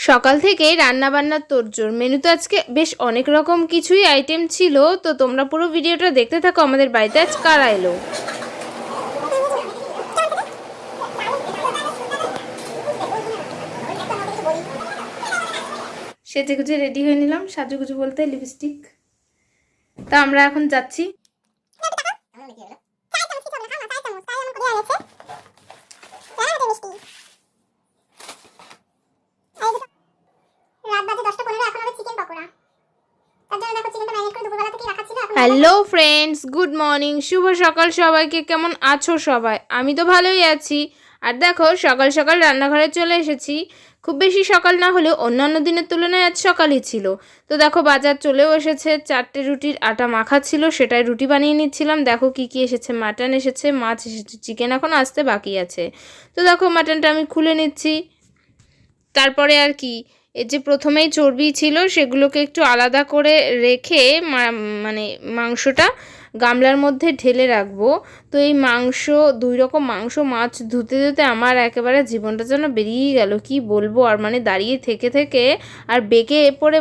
সকাল থেকেই রান্নাবান্নার তোড়জোড়। মেনুতে আজকে বেশ অনেক রকম কিছুই আইটেম ছিল, তো তোমরা পুরো ভিডিওটা দেখতে থাকো। আমাদের বাড়িতে আজ কারা এলো। সেজে গুজে রেডি হয়ে নিলাম, সাজুগুজু বলতে লিপস্টিক। তা আমরা এখন যাচ্ছি। হ্যালো ফ্রেন্ডস, গুড মর্নিং, শুভ সকাল সবাইকে। কেমন আছো সবাই? আমি তো ভালোই আছি। আর দেখো সকাল সকাল রান্নাঘরে চলে এসেছি। খুব বেশি সকাল না হলেও অন্যান্য দিনের তুলনায় আজ সকালই ছিল। তো দেখো বাজার চলেও এসেছে, 4টে রুটির আটা মাখা ছিল, সেটাই রুটি বানিয়ে নিচ্ছিলাম। দেখো কি কি এসেছে, মাটন এসেছে, মাছ এসেছে, চিকেন এখন আসতে বাকি আছে। তো দেখো মাটনটা আমি খুলে নিচ্ছি। তারপরে আর কি, এই যে প্রথমেই চর্বি ছিল সেগুলোকে একটু আলাদা করে রেখে মানে মাংসটা গামলার মধ্যে ঢেলে রাখবো। তো এই মাংস, 2 রকম মাংস মাছ ধুতে ধুতে আমার একেবারে জীবনটা যেন বেরিয়েই গেল, কি বলবো। আর মানে দাঁড়িয়ে থেকে থেকে আর বেঁকে পড়ে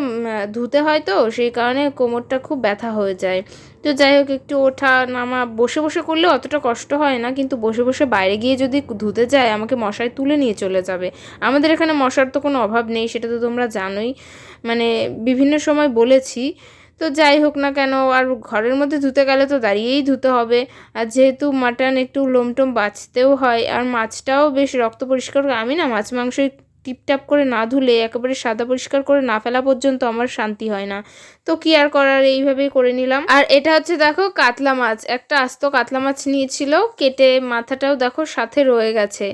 ধুতে হয়, তো সেই কারণে কোমরটা খুব ব্যথা হয়ে যায়। তো যাই হোক, একটু ওঠা নামা বসে বসে করলে অতটা কষ্ট হয় না, কিন্তু বসে বসে বাইরে গিয়ে যদি ধুতে যায় আমাকে মশায় তুলে নিয়ে চলে যাবে। আমাদের এখানে মশার তো কোনো অভাব নেই, সেটা তো তোমরা জানোই, মানে বিভিন্ন সময় বলেছি। তো যাই হোক না কেন, আর ঘরের মধ্যে ধুতে গেলে তো দাঁড়িয়েই ধুতে হবে। আর যেহেতু মাটন একটু লোমটোম বাঁচতেও হয়, আর মাছটাও বেশ রক্ত পরিষ্কার। আমি না মাছ মাংস টিপটাপ করে না ধুলে, একেবারে সাদা পরিষ্কার করে না ফেলা পর্যন্ত আমার শান্তি হয় না। তো কি আর করার, এইভাবেই করে নিলাম। আর এটা হচ্ছে দেখো কাতলা মাছ, একটা আস্ত কাতলা মাছ নিয়েছিল, কেটে মাথাটাও দেখো সাথে রয়ে গেছে।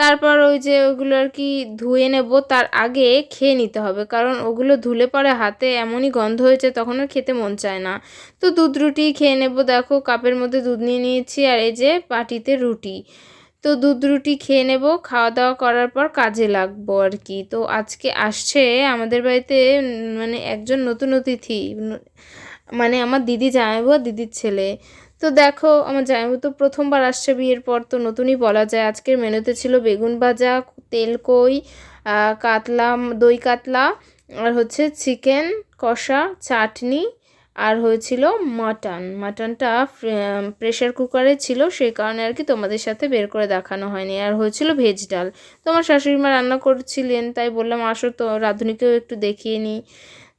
তারপর ওই যে ওগুলো আর কি ধুয়ে নেব, তার আগে খেয়ে নিতে হবে, কারণ ওগুলো ধুলে পরে হাতে এমনই গন্ধ হয়েছে তখন আর খেতে মন চায় না। তো দুধ রুটি খেয়ে নেব। দেখো কাপের মধ্যে দুধ নিয়ে নিয়েছি, আর এই যে বাটিতে রুটি। তো দুধ রুটি খেয়ে নেব, খাওয়া দাওয়া করার পর কাজে লাগবো আর কি। তো আজকে আসছে আমাদের বাড়িতে মানে একজন নতুন অতিথি, মানে আমার দিদি জামাইবাবু, দিদির ছেলে। তো দেখো আমার জামাইবাবু তো প্রথমবার আসছে বিয়ের পর, তো নতুনই বলা যায়। আজকের মেনুতে ছিল বেগুন ভাজা, তেলকই, কাতলা, দই কাতলা, আর হচ্ছে চিকেন কষা, চাটনি, আর হয়েছিল মাটনটা প্রেশার কুকারে ছিল, সেই কারণে আর কি তোমাদের সাথে বের করে দেখানো হয়নি। আর হয়েছিল ভেজ ডাল। তোমার শাশুড়ি মা রান্না করছিলেন, তাই বললাম আসো তো রাঁধুনিকেও একটু দেখিয়ে নিই।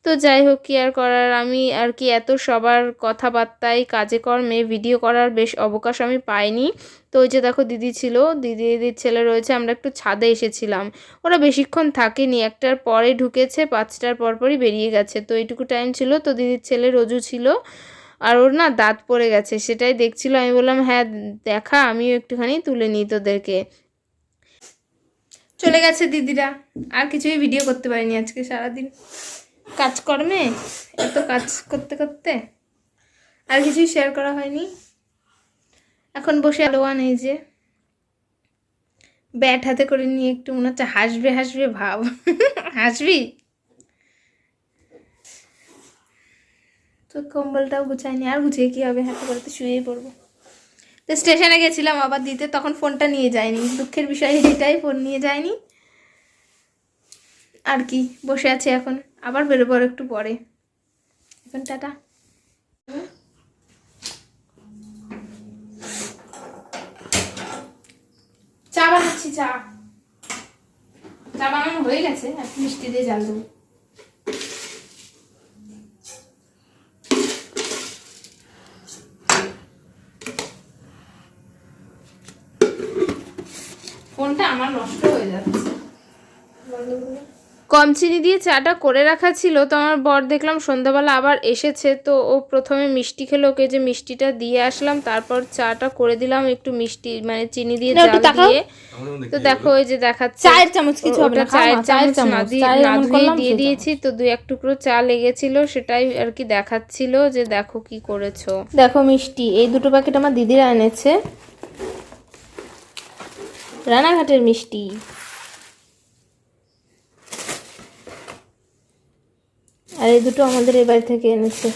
তো যাই হোক, কি আর করার, আমি আর কি এত সবার কথাবার্তায় কাজে কর্মে ভিডিও করার বেশ অবকাশ আমি পাইনি। তো ওই যে দেখো দিদি ছিল, দিদির ছেলে রয়েছে, আমরা একটু ছাদে এসেছিলাম। ওরা বেশিক্ষণ থাকেনি, 1টার পরে ঢুকেছে, 5টার পরপরই বেরিয়ে গেছে। তো এইটুকু টাইম ছিল, তো দিদির ছেলে রোজু ছিল, আর ওর না দাঁত পড়ে গেছে, সেটাই দেখছিল। আমি বললাম হ্যাঁ দেখা, আমিও একটুখানি তুলে নিই তোদেরকে। চলে গেছে দিদিরা, আর কিছুই ভিডিও করতে পারিনি আজকে সারাদিন কাজকর্মে, এত কাজ করতে করতে আর কিছুই শেয়ার করা হয়নি। এখন বসে আলোয়ান এই যে ব্যাট হাতে করে নিয়ে একটু মনে হচ্ছে হাসবে হাসবে ভাব। হাসবি তো, কম্বলটাও গুছাইনি, আর গুছিয়ে কী হবে, হাতে করে তো শুয়েই পড়বো। তো স্টেশনে গেছিলাম আবার দিতে, তখন ফোনটা নিয়ে যায়নি, দুঃখের বিষয় এটাই, ফোন নিয়ে যায়নি আর কি। বসে আছি এখন, আবার বেরোবো একটু পরে। এখন টাটা। চা বানাচ্ছি, চা বানানো হয়ে গেছে, একটু মিষ্টি দিয়ে জাল দেবো। ফোনটা আমার নষ্ট হয়ে যাচ্ছে। কম চিনি দিয়ে চাটা করে রাখা ছিল, তো আমার বর দেখলাম সন্ধ্যাবেলা আবার এসেছে, তো ও প্রথমে মিষ্টি খেলো, ওকে যে মিষ্টিটা দিয়ে আসলাম, তারপর চাটা করে দিলাম একটু মিষ্টি মানে চিনি দিয়ে জাল দিয়ে। তো দেখো ওই যে দেখাচ্ছে, চায়ের চামচ কিছু হবে না, চায়ের চামচ না দিয়ে দিয়েছি, তো 2-1 টুকরো চা লেগেছিল, সেটাই আর কি দেখাচ্ছিল যে দেখো কি করেছো। দেখো মিষ্টি, এই 2টো প্যাকেট আমার দিদিরা এনেছে, রানাঘাটের মিষ্টি। আর এই 2টো আমাদের এই বাড়ি থেকে এনেছে,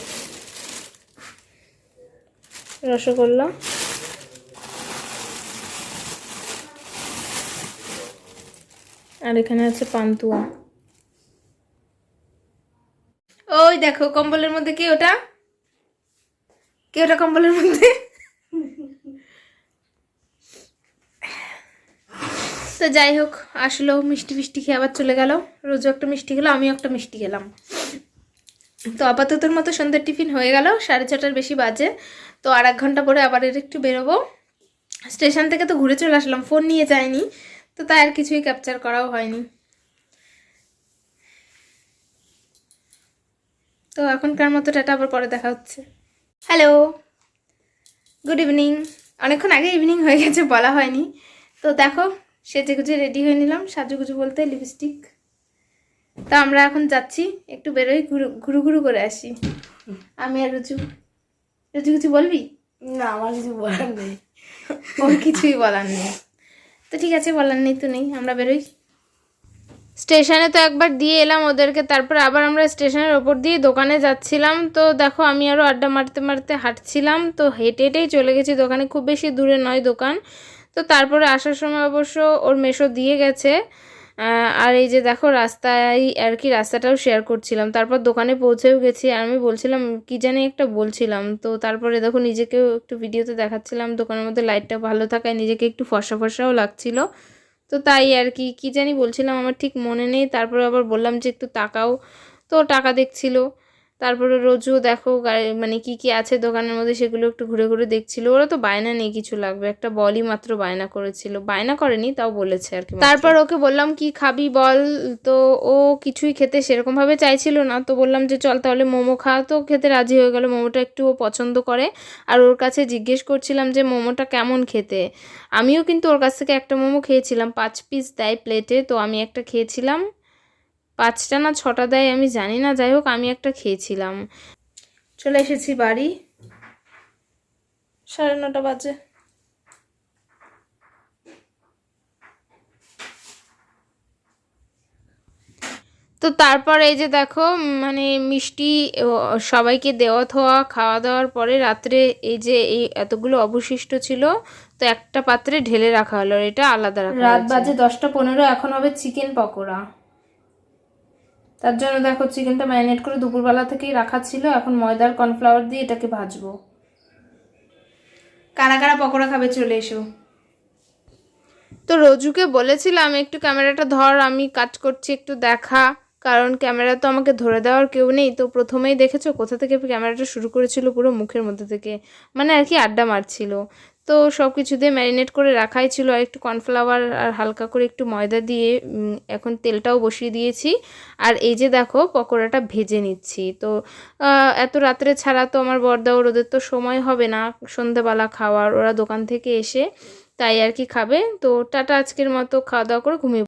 রসগোল্লা। আর এখানে আছে পান্তুয়া। ওই দেখো কম্বলের মধ্যে কে ওটা কম্বলের মধ্যে। তো যাই হোক, আসলো মিষ্টি মিষ্টি খেয়ে আবার চলে গেল। রোজও একটা মিষ্টি খেলো, আমিও একটা মিষ্টি খেলাম। তো আপাততর মতো সন্ধ্যার টিফিন হয়ে গেল, 6:30 বেশি বাজে। তো আর 1 ঘন্টা পরে আবার একটু বেরোবো। স্টেশন থেকে তো ঘুরে চলে আসলাম, ফোন নিয়ে যাইনি, তো তাই আর কিছুই ক্যাপচার করাও হয়নি। তো এখনকার মতো টাটা, আবার পরে দেখা হচ্ছে। Hello, good evening. অনেকক্ষণ আগে ইভিনিং হয়ে গেছে, বলা হয়নি। তো দেখো সেজে গুজে রেডি হয়ে নিলাম, সাজুগুজু বলতে লিপস্টিক। তো আমরা এখন যাচ্ছি, একটু বেরোই, ঘুরু ঘুরু করে আসি। আমি আর রুচু। রুচু কিছু বলবি? না, আমার কিছু বলার নেই। ওর কিছুই বলার নেই। তো ঠিক আছে, বলার নেই তো নেই, আমরা বেরোই। স্টেশনে তো একবার দিয়ে এলাম ওদেরকে, তারপর আবার আমরা স্টেশনের ওপর দিয়ে দোকানে যাচ্ছিলাম। তো দেখো আমি আরও আড্ডা মারতে মারতে হাঁটছিলাম, তো হেঁটে হেঁটেই চলে গেছি দোকানে, খুব বেশি দূরে নয় দোকান। তো তারপরে আসার সময় অবশ্য ওর মেশো দিয়ে গেছে। আর এই যে দেখো রাস্তায় আর কি, রাস্তাটাও শেয়ার করছিলাম। তারপর দোকানে পৌঁছেও গেছি, আর আমি বলছিলাম কি জানি একটা বলছিলাম। তো তারপরে দেখো নিজেকেও একটু ভিডিওতে দেখাচ্ছিলাম, দোকানের মধ্যে লাইটটা ভালো থাকায় নিজেকে একটু ফর্সা ফর্সাও লাগছিল। তো তাই আর কি, কী জানি বলছিলাম আমার ঠিক মনে নেই। তারপরে আবার বললাম যে একটু তাকাও, তো টাকা দেখছিল। তারপরে রোজও দেখো মানে কি কি আছে দোকানের মধ্যে সেগুলো একটু ঘুরে ঘুরে দেখছিল। ওরা তো বায়না নেই কিছু লাগবে, একটা বলই মাত্র বায়না করেছিল, বায়না করেনি তাও বলেছে আর কি। তারপর ওকে বললাম কি খাবি বল, তো ও কিছুই খেতে সেরকমভাবে চাইছিল না। তো বললাম যে চল তাহলে মোমো খা, তো খেতে রাজি হয়ে গেল। মোমোটা একটু ও পছন্দ করে, আর ওর কাছে জিজ্ঞেস করছিলাম যে মোমোটা কেমন খেতে। আমিও কিন্তু ওর কাছ থেকে একটা মোমো খেয়েছিলাম, 5 পিস দেয় প্লেটে, তো আমি একটা খেয়েছিলাম। 5টা না 6টা দেয় আমি জানি না, যাই হোক আমি একটা খেয়েছিলাম। চলে এসেছি বাড়ি, 9:30 বাজে। তো তারপর এই যে দেখো মানে মিষ্টি সবাইকে দেওয়া থোয়া খাওয়া দাওয়ার পরে রাত্রে এই যে এই এতগুলো অবশিষ্ট ছিল, তো একটা পাত্রে ঢেলে রাখা হলো, এটা আলাদা রাখা। রাত বাজে 10:15, এখন হবে চিকেন পকোড়া। তার জন্য দেখো চিকেনটা ম্যারিনেট করে দুপুরবেলা থেকেই রাখা ছিল, এখন ময়দার কর্নফ্লাওয়ার দিয়ে এটাকে ভাজবো। কারা কারা পকোড়া খাবে চলে এসো। তো রোজুকে বলেছিলাম একটু ক্যামেরাটা ধর, আমি কাজ করছি একটু দেখা, কারণ ক্যামেরা তো আমাকে ধরে দেওয়ার কেউ নেই। তো প্রথমেই দেখেছো কোথা থেকে ক্যামেরাটা শুরু করেছিল, পুরো মুখের মধ্যে থেকে, মানে আর কি আড্ডা মারছিল। তো সব কিছু দিয়ে ম্যারিনেট করে রাখাই ছিল, আর একটু কর্নফ্লাওয়ার আর হালকা করে একটু ময়দা দিয়ে এখন তেলটাও বসিয়ে দিয়েছি। আর এই যে দেখো পকোড়াটা ভেজে নিচ্ছি। তো এত রাত্রে ছাড়া তো আমার বড়দাও, ওদের তো সময় হবে না সন্ধেবেলা খাওয়ার, ওরা দোকান থেকে এসে তাই আর কি খাবে। তো টাটা, আজকের মতো খাওয়া দাওয়া করে ঘুমিয়ে